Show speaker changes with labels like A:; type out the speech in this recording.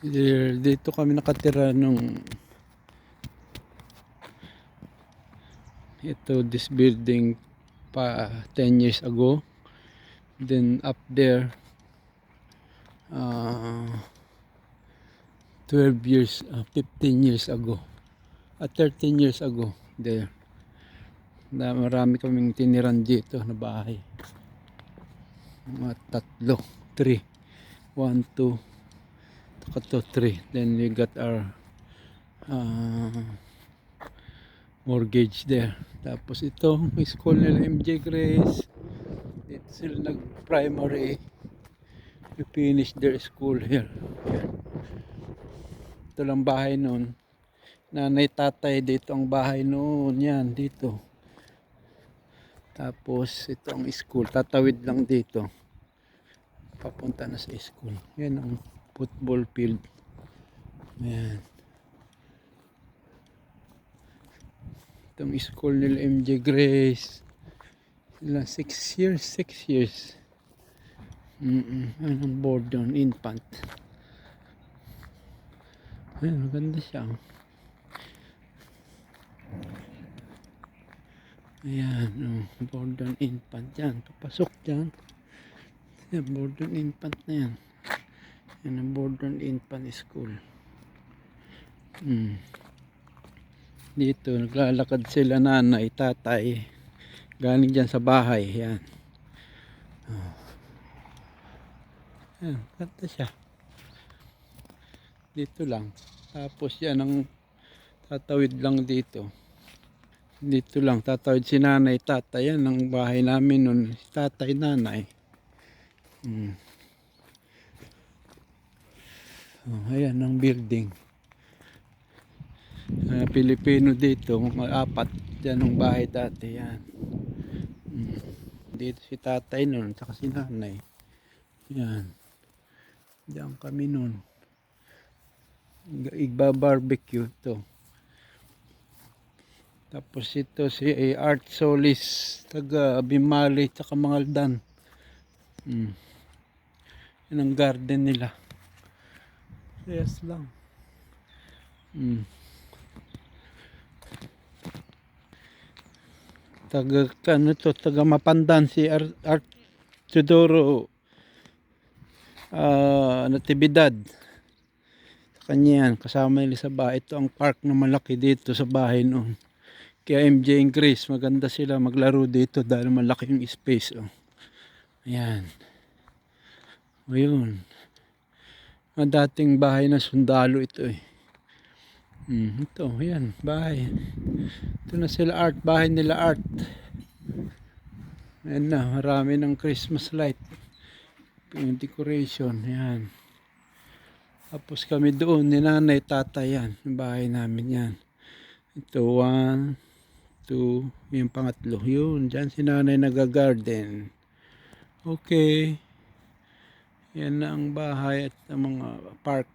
A: Dito kami nakatira nung this building pa 10 years ago. Then up there 12 years 15 years ago 13 years ago there na marami kaming tiniran dito na bahay, mga 3 1 2 3. Then we got our mortgage there. Tapos ito may school nila, MJ Grace. Dito sila nag primary, we finished their school here. Ito lang bahay noon, nanay tatay, dito ang bahay noon, yan dito. Tapos ito ang school, tatawid lang dito papunta na sa school. Yan ang football field. Ayan. Itong school nila MJ Grace. Sila 6 years. Anong board doon, infant. Ayan, maganda siya. Ayan, board doon, infant dyan. Papasok dyan. Ayan, board doon, infant na yan. Yan ang Borden Infant School. Dito naglalakad sila, nanay, tatay, galing dyan sa bahay. Yan. Yan, kanta siya. Dito lang. Tapos yan ang tatawid lang dito. Dito lang tatawid si nanay, tatay. Yan ang bahay namin nun, tatay, nanay. Ayan ang building. Pilipino dito, mga 4 dyan ang bahay dati. Yan. Dito si tatay nun, saka si nanay. Yan. Diyan kami nun. Igba-barbecue to. Tapos ito si Art Solis, taga Bimali, saka Mangaldan. Yan ang garden nila. Yes lang. Taga Mapandan si Art Teodoro Natividad. Sa kanya yan, kasama nila sa bahay. Ito ang park na malaki dito sa bahay noon. Kaya MJ and Grace, maganda sila maglaro dito dahil malaki yung space. Ayan. Ayun. Ang dating bahay na sundalo ito eh. Ito, yan, bahay. Ito na sila Art, bahay nila Art. Ayan na, marami ng Christmas light. Yung decoration, yan. Tapos kami doon, ni nanay, tatay, yan. Yung bahay namin yan. Ito, 1, 2, yung pangatlo. Yun, dyan si nanay nag-garden. Okay. Yan na ang bahay at ang mga park.